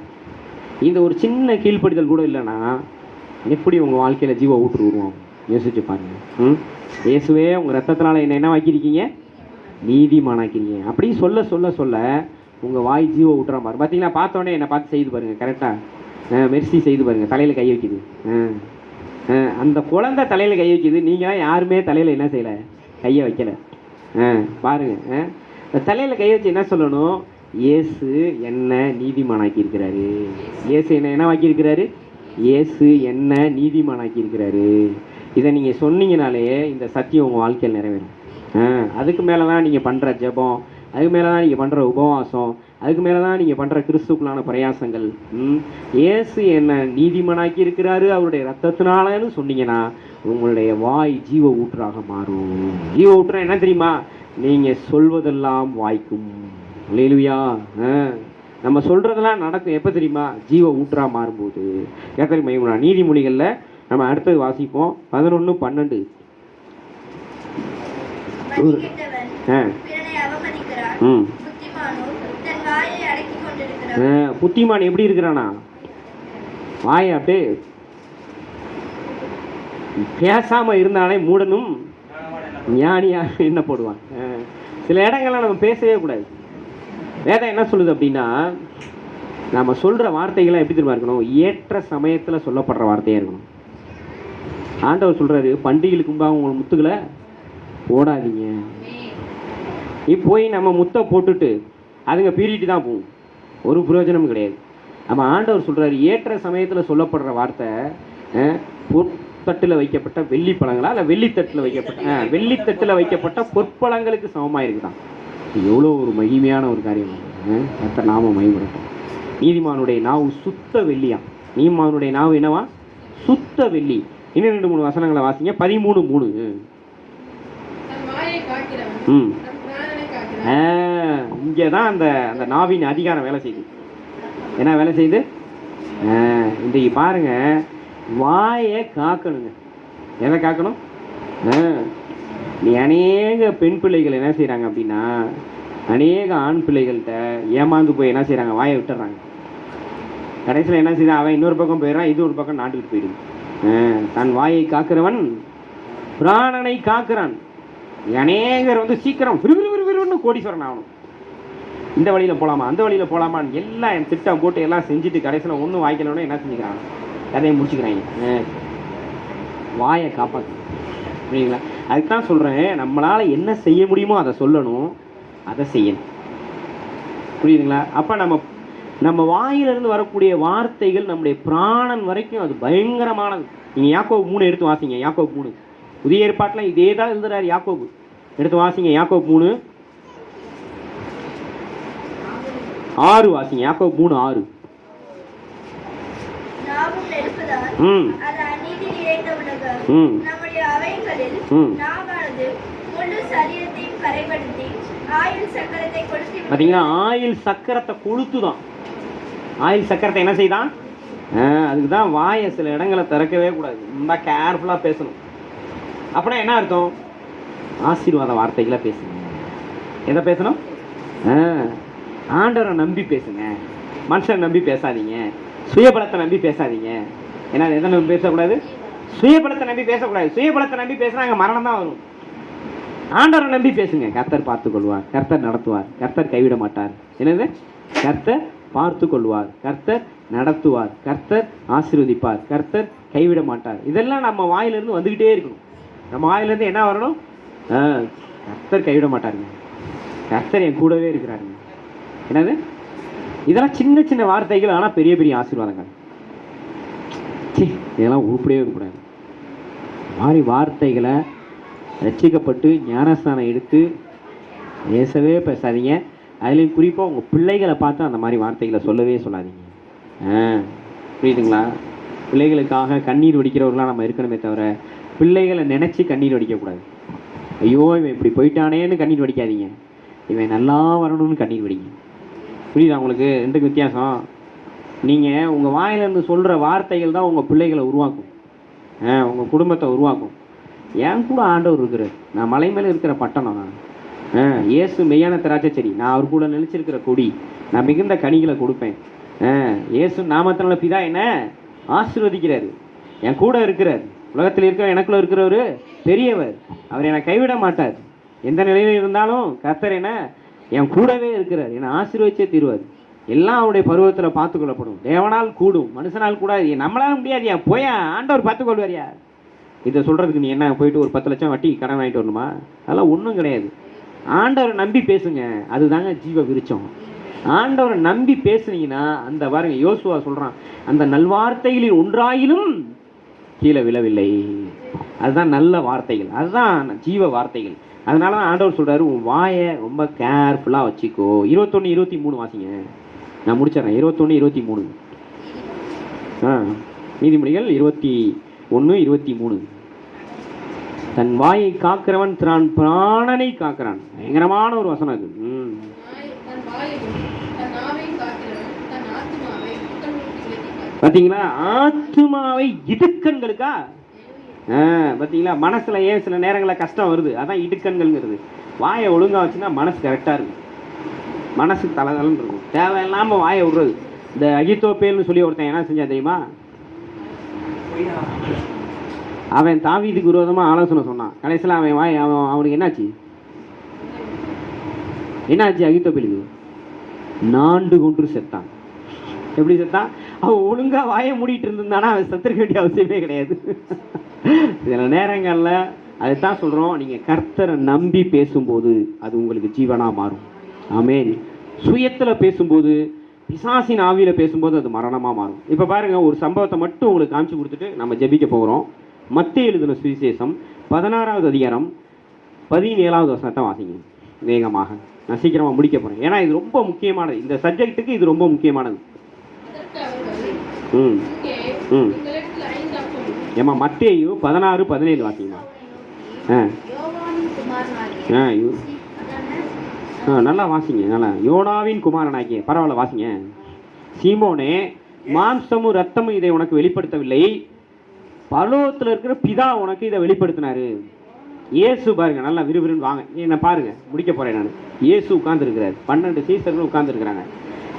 இந்த ஒரு சின்ன கீழ்ப்படிதல் கூட இல்லைன்னா எப்படி உங்கள் வாழ்க்கையில் ஜீவ ஊற்று வருவோம்? யோசிச்சு பாருங்க. இயேசுவே உங்கள் ரத்தத்தினால என்ன வாக்கியிருக்கீங்க? நீதிமானாக்கிறீங்க. அப்படி சொல்ல சொல்ல சொல்ல உங்கள் வாய் ஜீவ ஊற்றுற மாதிரி. பார்த்தீங்கன்னா பார்த்தோன்னே என்னை பார்த்து செய்து பாருங்கள். கரெக்டாக மெர்சி செய்து பாருங்கள். தலையில் கை வைக்குது. அந்த குழந்தை தலையில் கை வைக்குது. நீங்களாம் யாருமே தலையில் என்ன செய்யலை? கையை வைக்கலை. பாருங்கள். தலையில் கை வச்சு என்ன சொல்லணும்? இயேசு என்ன நீதிமானாக்கியிருக்கிறாரு. இயேசு என்ன வாக்கியிருக்கிறாரு? இயேசு என்ன நீதிமானாக்கியிருக்கிறாரு. இதை நீங்கள் சொன்னீங்கனாலே இந்த சத்தியம் உங்கள் வாழ்க்கையில் நிறைவேறும். அதுக்கு மேலே தான் நீங்கள் பண்ணுற ஜெபம், அதுக்கு மேலே தான் நீங்கள் பண்ணுற உபவாசம், அதுக்கு மேலே தான் நீங்கள் பண்ணுற கிறிஸ்துக்குள்ளான பிரயாசங்கள். இயேசு என்ன நீதிமானாக்கி இருக்கிறாரு அவருடைய ரத்தத்தினாலன்னு சொன்னீங்கன்னா உங்களுடைய வாய் ஜீவ ஊற்றாக மாறும். ஜீவ ஊற்றம் என்ன தெரியுமா? நீங்கள் சொல்வதெல்லாம் வாய்க்கும். அல்லேலூயா. நம்ம சொல்கிறதெல்லாம் நடக்கும். எப்போ தெரியுமா? ஜீவ ஊற்றா மாறும்போது. கர்த்தர் மகிமைப்படட்டும். நீதிமொழிகளில் நம்ம அடுத்தது வாசிப்போம். 11:12. புத்திமான் எப்படி இருக்கிறானா? வாயை அப்படியே பேசாம இருந்தானே மூடனும் ஞானியாக என்ன போடுவான். சில இடங்கள்ல நம்ம பேசவே கூடாது. வேதம் என்ன சொல்லுது அப்படின்னா, நம்ம சொல்ற வார்த்தைகள்லாம் எப்படி தெரியுமா இருக்கணும்? ஏற்ற சமயத்துல சொல்லப்படுற வார்த்தையா இருக்கணும். ஆண்டவர் சொல்றாரு, பண்டிகைகளுக்கு முன்பாக உங்க முத்துக்களை போடாதீங்க. போய் நம்ம முத்தை போட்டுட்டு அதுங்க பீறிட்டு தான் போகும். ஒரு பிரயோஜனமும் கிடையாது. நம்ம ஆண்டவர் சொல்றாரு, ஏற்ற சமயத்துல சொல்லப்படுற வார்த்தை பொற்தட்டில் வைக்கப்பட்ட வெள்ளி பழங்களா இல்லை வெள்ளித்தட்டில் வைக்கப்பட்ட பொற்பழங்களுக்கு சமமாக இருக்குதான். எவ்வளோ ஒரு மகிமையான ஒரு காரியம். கர்த்தர் நாம மகிமைப்படட்டும். நீதிமானுடைய நாவு சுத்த வெள்ளியா. நீதிமானுடைய நாவு என்னவா? சுத்த வெள்ளி. இன்னும் 2-3 வசனங்களை வாசிங்க. 13:3. இங்கே தான் அந்த அந்த நாவின் அதிகாரம் வேலை செய்யுது. என்ன வேலை செய்யுது? இன்றைக்கு பாருங்க, வாயை காக்கணுங்க. எதை காக்கணும்? நீ அநேக பெண் பிள்ளைகள் என்ன செய்கிறாங்க அப்படின்னா, அநேக ஆண் பிள்ளைகள்கிட்ட ஏமாந்து போய் என்ன செய்கிறாங்க? வாயை விட்டுறாங்க. கடைசியில் என்ன செய்யறான்? அவன் இன்னொரு பக்கம் போயிடறான், இது ஒரு பக்கம் நாட்டுக்கு போயிடுது. தன் வாயை காக்கிறவன் பிராணனை காக்கிறான். அநேகர் சீக்கிரம் விறுவிறுவிறுவிறுன்னு கோடீஸ்வரன் ஆகணும். இந்த வழியில் போகலாமா, அந்த வழியில் போகலாமான்னு எல்லாம் என் திட்டம் போட்டு எல்லாம் செஞ்சுட்டு கடைசியில் ஒன்றும் வாய்க்கலன்னு என்ன செஞ்சுக்கிறாங்க? கதையை முடிச்சுக்கிறாங்க. வாயை காப்பாற்று. புரியுங்களா? அதுக்கு தான் சொல்கிறேன், நம்மளால் என்ன செய்ய முடியுமோ அதை சொல்லணும், அதை செய்யணும். புரியுதுங்களா? அப்போ நம்ம வாயிலிருந்து வரக்கூடிய வார்த்தைகள் நம்முடைய பிராணன் வரைக்கும் அது பயங்கரமானது. நீங்கள் யாக்கோபு 3 எடுத்து வாசிங்க. யாக்கோபு 3 புதிய ஏற்பாட்டில் இதே தான் எழுதுறாரு யாக்கோபு. எடுத்து வாசிங்க. யாக்கோபு 3:6 வாசிங்க. யாக்கோபு 3:6. பார்த்தீங்கன்னா, ஆயில் சக்கரத்தை கொளுத்துதான். ஆயில் சக்கரத்தை என்ன செய்தான்? அதுக்கு தான் வாயை சில இடங்களை திறக்கவே கூடாது. ரொம்ப கேர்ஃபுல்லாக பேசணும். அப்படின்னா என்ன அர்த்தம்? ஆசீர்வாத வார்த்தைகளை பேசுங்க. எதை பேசணும்? ஆண்டவரை நம்பி பேசுங்க. மனுஷனை நம்பி பேசாதீங்க. சுயபலத்தை நம்பி பேசாதீங்க. ஏன்னா எதை நம்பி பேசக்கூடாது? சுயபலத்தை நம்பி பேசக்கூடாது. சுயபலத்தை நம்பி பேசினா அங்கே மரணம் தான் வரும். ஆண்டவரை நம்பி பேசுங்க. கர்த்தர் பார்த்து கொள்வார், கர்த்தர் நடத்துவார், கர்த்தர் கைவிட மாட்டார். என்னது? கர்த்தர் பார்த்து கொள்வார், கர்த்தர் நடத்துவார், கர்த்தர் ஆசீர்வதிப்பார், கர்த்தர் கைவிட மாட்டார். இதெல்லாம் நம்ம வாயிலிருந்து வந்துக்கிட்டே இருக்கணும். நம்ம வாயிலிருந்து என்ன வரணும்? கர்த்தர் கைவிட மாட்டாருங்க, கர்த்தர் என் கூடவே இருக்கிறாருங்க. என்னது? இதெல்லாம் சின்ன சின்ன வார்த்தைகள், ஆனால் பெரிய பெரிய ஆசீர்வாதங்கள். இதெல்லாம் உருப்படியே இருக்கக்கூடாது. மாதிரி வார்த்தைகளை ரட்சிக்கப்பட்டு ஞானஸ்தானம் எடுத்து பேசவே பேசாதீங்க. அதுலேயும் குறிப்பாக உங்கள் பிள்ளைகளை பார்த்து அந்த மாதிரி வார்த்தைகளை சொல்லவே சொல்லாதீங்க. புரியுதுங்களா? பிள்ளைகளுக்காக கண்ணீர் வடிக்கிறவர்களாம் நம்ம இருக்கணுமே தவிர பிள்ளைகளை நினச்சி கண்ணீர் வடிக்கக்கூடாது. ஐயோ இவன் இப்படி போயிட்டானேன்னு கண்ணீர் வடிக்காதீங்க. இவன் நல்லா வரணும்னு கண்ணீர் வடிங்க. புரியுதா உங்களுக்கு? ரெண்டுக்கு வித்தியாசம். நீங்கள் உங்கள் வாயிலிருந்து சொல்கிற வார்த்தைகள் தான் உங்கள் பிள்ளைகளை உருவாக்கும், உங்கள் குடும்பத்தை உருவாக்கும். என் கூட ஆண்டவர் இருக்கிறார். நான் மலை மேலே இருக்கிற பட்டணம். நான் இயேசு மெய்யான திராட்சை செடி. நான் அவர் கூட நிலைச்சிருக்கிற கொடி. நான் மிகுந்த கனிகளை கொடுப்பேன். இயேசு நாமத்தினால பிதா என்ன ஆசீர்வதிக்கிறாரு. என் கூட இருக்கிறார். உலகத்தில் இருக்கிற எனக்குள்ள இருக்கிறவர் பெரியவர். அவர் என்னை கைவிட மாட்டார். எந்த நிலையில் இருந்தாலும் கர்த்தர் என்ன என் கூடவே இருக்கிறார். என்னை ஆசீர்வதிச்சே தீர்வார். எல்லாம் அவருடைய பருவத்தில் பார்த்து கொள்ளப்படும். தேவனால் கூடும், மனுஷனால் கூடாது. நம்மளால முடியாது. போய் ஆண்டவர் பார்த்துக்கொள்வாரியா? இதை சொல்கிறதுக்கு நீ என்ன போயிட்டு ஒரு 10 லட்சம் வட்டி கடன் வாங்கிட்டு வரணுமா? அதெல்லாம் ஒன்றும் கிடையாது. ஆண்டவரை நம்பி பேசுங்க. அதுதாங்க ஜீவ விருட்சம். ஆண்டவரை நம்பி பேசுனீங்கன்னா அந்த பாருங்க, யோசுவா சொல்கிறான், அந்த நல்வார்த்தைகளில் ஒன்றாயிலும் கீழே விழவில்லை. அதுதான் நல்ல வார்த்தைகள், அதுதான் ஜீவ வார்த்தைகள். அதனால தான் ஆண்டவர் சொல்கிறாரு, உன் வாயை ரொம்ப கேர்ஃபுல்லாக வச்சுக்கோ. 21-23 வாசிங்க. நான் முடிச்சிடறேன். 21-23 நீதிமொழிகள் 21-23. தன் வாயை காக்கிறவன் தன் பிராணனை காக்கிறான். பயங்கரமான ஒரு வசனம் அது. பாத்தீங்களா, ஆத்துமாவை இடுக்கண்களுக்கா. பாத்தீங்களா, மனசுல ஏன் சில நேரங்களில் கஷ்டம் வருது, அதான் இடுக்கண்கள்ங்கிறது. வாயை ஒழுங்கா வச்சுன்னா மனசு கரெக்டா இருக்கும், மனசு தலதலன்னு இருக்கும். தேவையில்லாம வாயை விடுறது. இந்த அகித்தோப்பேல்னு சொல்லி ஒருத்தன் என்ன செஞ்சா தெரியுமா, அவன் தாவீதுக்கு விரோதமா ஆலோசனை சொன்னான். கடைசியில் அவனுக்கு என்னாச்சு அகித்தோப்பேலுக்கு? நாண்டு கொன்று செத்தான். எப்படி செத்தான்? அவன் ஒழுங்கா வாயை மூடிட்டு இருந்தானா அவன் செத்துருக்க வேண்டிய அவசியமே கிடையாது. சில நேரங்கள்ல அதுதான் சொல்றோம், நீங்க கர்த்தரை நம்பி பேசும்போது அது உங்களுக்கு ஜீவனா மாறும். ஆமென். சுயத்துல பேசும்போது, பிசாசின் ஆவியில பேசும்போது அது மரணமா மாறும். இப்ப பாருங்க, ஒரு சம்பவத்தை மட்டும் உங்களுக்கு காமிச்சு கொடுத்துட்டு நம்ம ஜெபிக்க போகிறோம். மத்தேயு எழுதின சுவிசேஷம் 16வது அதிகாரம் 17வது வசனத்தை வாசிங்க வேகமாக. நான் சீக்கிரமா முடிக்க போறேன், ஏன்னா இது ரொம்ப முக்கியமானது. இந்த சப்ஜெக்டுக்கு இது ரொம்ப முக்கியமானது. ஏமா மத்தேயு 16:17 வாசிங்க. நல்லா வாசிங்க, நல்லா. யோனாவின் குமாரனாகிய, பரவாயில்ல வாசிங்க. சீமோனே, மாம்சமும் ரத்தமும் இதை உனக்கு வெளிப்படுத்தவில்லை, பரலோகத்தில் இருக்கிற பிதா உனக்கு இதை வெளிப்படுத்தினாரு. இயேசு பாருங்க, நல்லா விறுவிறுன்னு வாங்க, என்ன பாருங்க, முடிக்க போறேன் நான். இயேசு உட்கார்ந்து இருக்கிறார், 12 சீசர்கள் உட்கார்ந்து இருக்கிறாங்க.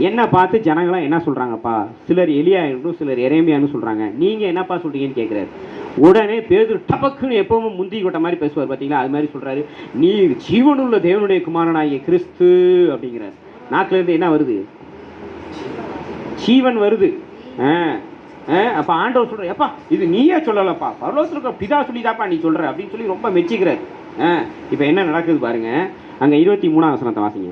என்ன பார்த்து ஜனங்களாம் என்ன சொல்றாங்கப்பா? சிலர் எலியா என்றும் சிலர் எரேமியான்னு சொல்றாங்க. நீங்க என்னப்பா சொல்றீங்கன்னு கேட்கிறாரு. உடனே பேதுரு டபக்குன்னு எப்பவும் முந்தி கொட்ட மாதிரி பேசுவார் பார்த்தீங்களா, அது மாதிரி சொல்றாரு, நீ ஜீவனுள்ள தேவனுடைய குமாரனாகிய கிறிஸ்து அப்படிங்கிறார். நாக்குல இருந்து என்ன வருது? ஜீவன் வருது. அப்ப ஆண்டவர் சொல்ற, எப்பா இது நீயே சொல்லலப்பா, பரலோகத்துல பிதா சொல்லிதாப்பா நீ சொல்ற அப்படின்னு சொல்லி ரொம்ப மெச்சிக்கிறார். இப்ப என்ன நடக்குது பாருங்க, அங்க 23ஆம் வசனத்தை வாசிங்க.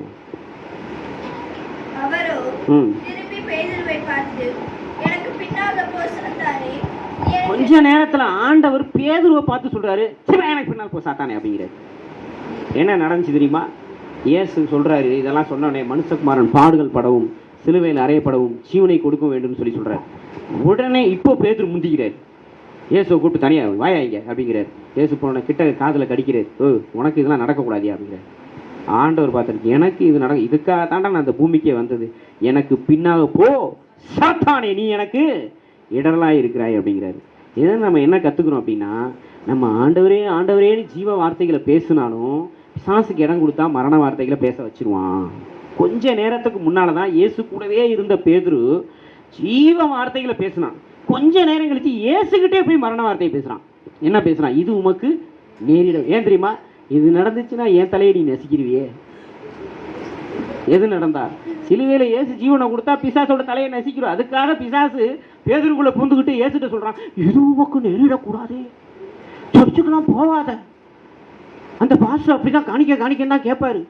கொஞ்ச நேரத்துல ஆண்டவர் பேதுருவை பார்த்து சொல்றாரு, எனக்கு பின்னால் போ சாத்தானே அப்படிங்கிறாரு. என்ன நடந்துச்சு தெரியுமா? இயேசு சொல்றாரு, இதெல்லாம் சொன்னோடனே மனுஷகுமாரன் பாடுகள் படவும் சிலுவையில் அறையப்படவும் ஜீவனை கொடுக்க வேண்டும் சொல்லி சொல்றாரு. உடனே இப்போ பேதுரு முந்திக்கிறார். இயேசுவை கூப்பிட்டு தனியா வாயாங்க அப்படிங்கிறார். இயேசு போன கிட்ட காதில் கடிக்கிறார். உனக்கு இதெல்லாம் நடக்கக்கூடாது அப்படிங்கிறார். ஆண்டவர் பார்த்துருக்கு, எனக்கு இது இதுக்காக தாண்டா நான் அந்த பூமிக்கே வந்தது, எனக்கு பின்னாக போ சாத்தானே, நீ எனக்கு இடரலாக இருக்கிறாய் அப்படிங்கிறாரு. இதை நம்ம என்ன கற்றுக்கிறோம் அப்படின்னா, நம்ம ஆண்டவரே ஆண்டவரேன்னு ஜீவ வார்த்தைகளை பேசினாலும் பிசாசுக்கு இடம் கொடுத்தா மரண வார்த்தைகளை பேச வச்சிருவான். கொஞ்ச நேரத்துக்கு முன்னால தான் இயேசு கூடவே இருந்த பேதுரு ஜீவ வார்த்தைகளை பேசினான். கொஞ்ச நேரம் கழிச்சு இயேசுகிட்டே போய் மரண வார்த்தையை பேசுறான். என்ன பேசுறான்? இது உமக்கு நேரிடும். ஏன் தெரியுமா? இது நடந்துச்சுன்னா என் தலையை நீ நெசிக்கிருவியே. எது நடந்தா? சிலுவையில இயேசு ஜீவனை கொடுத்தா பிசாசோட தலையை நெசிக்கிறோம். அதுக்காக பிசாசு பேதுருக்குள்ள பூந்துக்கிட்டு இயேசுகிட்ட சொல்றான், இது உமக்கு நேரிடக்கூடாது, சர்ச்சுக்கெல்லாம் போவாத. அந்த பாஸ்டர் அப்படிதான் காணிக்கன்னு தான் கேட்பாரு.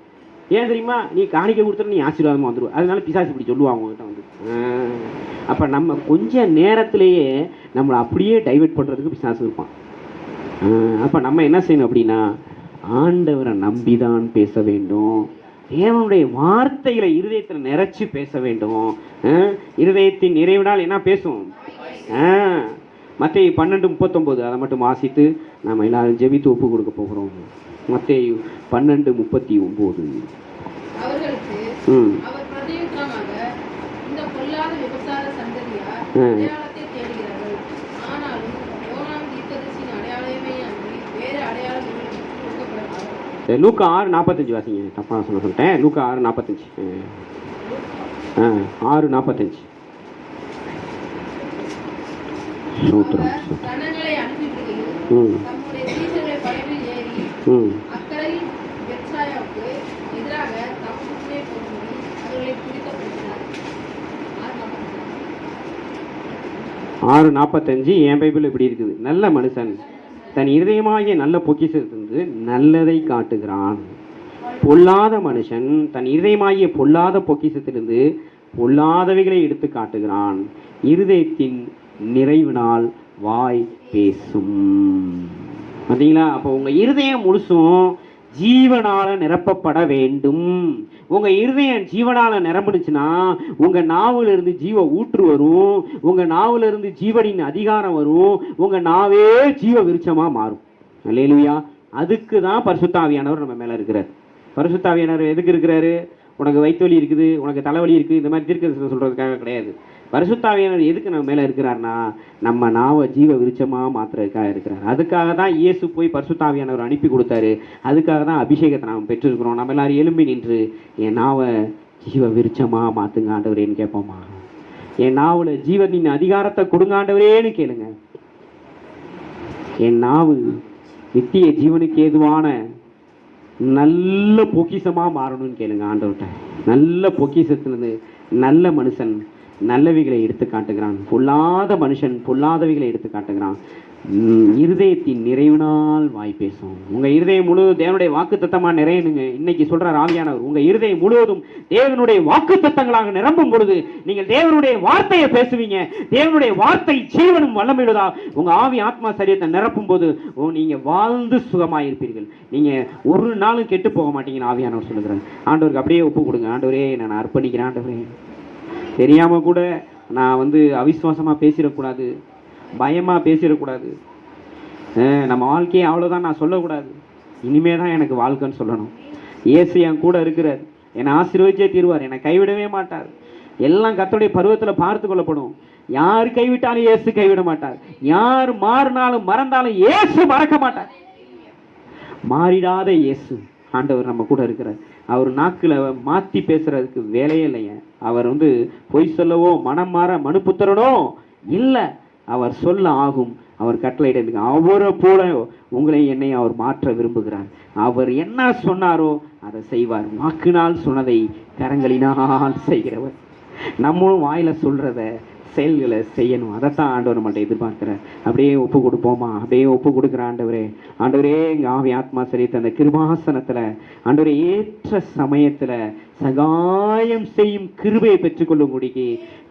ஏன் தெரியுமா? நீ காணிக்க கொடுத்துட்டு நீ ஆசீர்வாதமாக வந்துடுவோம். அதனால பிசாசு இப்படி சொல்லுவாங்க அவங்ககிட்ட வந்து. அப்போ நம்ம கொஞ்ச நேரத்திலேயே நம்மளை அப்படியே டைவெர்ட் பண்ணுறதுக்கு பிசாசு இருப்பான். அப்போ நம்ம என்ன செய்யணும் அப்படின்னா, ஆண்டவரை நம்பிதான் பேச வேண்டும். தேவனுடைய வார்த்தைகளை இருதயத்தில் நிறைச்சி பேச வேண்டும். இருதயத்தின் நிறைவினால் என்ன பேசும்? மத்தேயு 12:39 அதை மட்டும் வாசித்து நம்ம எல்லாரும் ஜெபித்து ஒப்பு கொடுக்க போகிறோம். மத்தேயு 12:39. லூக்கா 6:45 வாசிங்க. தப்பா சொல்லிட்டேன். லூக்கா 6:45. 6:45. சூத்திரம். ஆறு 45 என் பைபிள் இப்படி இருக்குது. நல்ல மனுஷன் தன் இருதயமாகிய நல்ல பொக்கிஷத்திலிருந்து நல்லதை காட்டுகிறான். பொல்லாத மனுஷன் தன் இருதயமாகிய பொல்லாத பொக்கிஷத்திலிருந்து பொல்லாதவைகளை எடுத்து காட்டுகிறான். இருதயத்தின் நிறைவினால் வாய் பேசும். பார்த்தீங்களா? அப்போ உங்க இருதயம் முழுசும் ஜீவனால நிரப்பப்பட வேண்டும். உங்க இருதயம் ஜீவனால நிரம்பிடுச்சுன்னா உங்க நாவுல இருந்து ஜீவ ஊற்று வரும். உங்க நாவுல இருந்து ஜீவனின் அதிகாரம் வரும். உங்க நாவே ஜீவ விருட்சமா மாறும். அல்லேலூயா. அதுக்கு தான் பரிசுத்த ஆவியானவர் நம்ம மேலே இருக்கிறார். பரிசுத்த ஆவியானவர் எதுக்கு இருக்கிறாரு? உனக்கு வயிற்று வலி இருக்குது, உனக்கு தலைவலி இருக்குது, இந்த மாதிரி தீர்க்கதரிசனம் சொல்கிறதுக்காக கிடையாது. பரிசுத்த ஆவியானவர் எதுக்கு நம்ம மேலே இருக்கிறார்னா, நம்ம நாவை ஜீவ விருட்சமாக மாற்றுறதுக்காக இருக்கிறார். அதுக்காக தான் இயேசு போய் பரிசுத்த ஆவியானவர் அனுப்பி கொடுத்தாரு. அதுக்காக தான் அபிஷேகத்தை நாம் பெற்றிருக்கிறோம். நம்ம எல்லாரும் எழும்பி நின்று என் நாவை ஜீவ விருட்சமாக மாற்றுங்க ஆண்டவரேன்னு கேட்போமா? என் நாவில் ஜீவனின் அதிகாரத்தை கொடுங்க ஆண்டவரேன்னு கேளுங்க. என் நாவு நித்திய ஜீவனுக்கு ஏதுவான நல்ல பொக்கிஷமாக மாறணும்னு கேளுங்க ஆண்டவர்கிட்ட. நல்ல பொக்கிஷத்துலேருந்து நல்ல மனுஷன் நல்லவைகளை எடுத்து காட்டுகிறான், பொல்லாத மனுஷன் பொல்லாதவைகளை எடுத்து காட்டுகிறான். இருதயத்தின் நிறைவினால் வாய் பேசும். உங்கள் இருதயம் முழுவதும் தேவனுடைய வாக்கு தத்தமாக நிறையணுங்க. இன்னைக்கு சொல்கிறார் ஆவியானவர், உங்கள் இருதயம் முழுவதும் தேவனுடைய வாக்கு தத்தங்களாக நிரம்பும் பொழுது நீங்கள் தேவனுடைய வார்த்தையை பேசுவீங்க. தேவனுடைய வார்த்தை ஜீவனும் வல்லமையுள்ளதா உங்கள் ஆவி ஆத்மா சரீரத்தை நிரப்பும் போது நீங்கள் வாழ்ந்து சுகமாயிருப்பீர்கள். நீங்கள் ஒரு நாளும் கெட்டு போக மாட்டீங்கன்னு ஆவியானவர் சொல்லுகிறார். ஆண்டவருக்கு அப்படியே ஒப்பு கொடுங்க. ஆண்டவரே நான் அர்ப்பணிக்கிறேன். ஆண்டவரே தெரியாமல் கூட நான் அவிசுவாசமாக பேசிடக்கூடாது, பயமாக பேசிடக்கூடாது, நம்ம வாழ்க்கையே அவ்வளோதான் நான் சொல்லக்கூடாது. இனிமே தான் எனக்கு வாழ்க்கைன்னு சொல்லணும். இயேசு என் கூட இருக்கிறார், என்னை ஆசீர்வதிச்சே தீர்வார், என்னை கைவிடவே மாட்டார். எல்லாம் கர்த்தருடைய பருவத்தில் பார்த்து கொள்ளப்படும். யார் கைவிட்டாலும் இயேசு கைவிட மாட்டார். யார் மாறினாலும் மறந்தாலும் இயேசு மறக்க மாட்டார். மாறிடாத இயேசு ஆண்டவர் நம்ம கூட இருக்கிறார். அவர் நாக்கில் மாற்றி பேசுறதுக்கு வேலையே இல்லைங்க. அவர் பொய் சொல்லவோ மனம் மாற மனுப்புத்திரனோ இல்லை. அவர் சொல்ல ஆகும். அவர் கட்டளையிட அவரை போல உங்களை என்னை அவர் மாற்ற விரும்புகிறார். அவர் என்ன சொன்னாரோ அதை செய்வார். வாக்கினால் சொன்னதை கரங்களினால் செய்கிறவர். நம்மளும் வாயில சொல்றத செயல்களை செய்யணும். அதைத்தான் ஆண்டவர் நம்மள்ட்ட எதிர்பார்க்கிறார். அப்படியே ஒப்பு கொடுப்போமா? அப்படியே ஒப்பு கொடுக்குற ஆண்டவரே, ஆண்டவரே எங்கள் ஆவி ஆத்மா சரீரத்தை அந்த கிருபாசனத்தில் ஆண்டவரே ஏற்ற சமயத்தில் சகாயம் செய்யும் கிருபையை பெற்றுக்கொள்ளும் முடிக்கு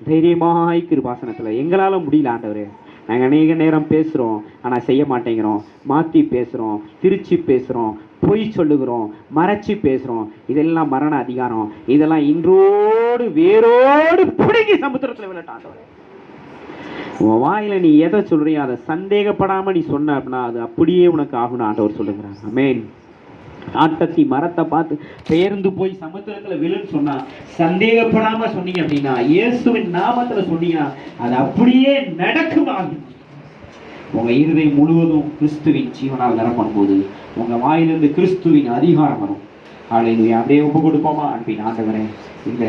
தைரியமாய் கிருபாசனத்தில் எங்களால் முடியல ஆண்டவரே. நாங்கள் அநேக நேரம் பேசுகிறோம், ஆனால் செய்ய மாட்டேங்கிறோம். மாற்றி பேசுகிறோம், திருச்சி பேசுகிறோம், பொய் சொல்லுகிறோம், மறைச்சி பேசுகிறோம். இதெல்லாம் மரண அதிகாரம். இதெல்லாம் இன்றோடு வேரோடு பிடிங்கி சமுத்திரத்தில் விளட்டாண்டவர். உன் வாயில நீ எதை சொல்றியோ அதை சந்தேகப்படாம நீ சொன்ன அப்படின்னா அது அப்படியே உனக்கு ஆகணும் ஆண்டவர் சொல்லுகிறார். ஆமென். ஆட்டத்தி மரத்தை பார்த்து பெயர்ந்து போய் சமுத்திரத்துல விழுன்னு சொன்னா சந்தேகப்படாம சொன்னீங்க அப்படின்னா, இயேசுவின் நாமத்துல சொன்னீங்கன்னா அது அப்படியே நடக்குமாகும். உங்க இருதயம் முழுவதும் கிறிஸ்துவின் ஜீவனால் நிரப்படும் போது உங்க வாயிலிருந்து கிறிஸ்துவின் அதிகாரம் வரும். அப்படியே ஒப்பு கொடுப்போமா? அன்பின் ஆண்டவரே, இந்த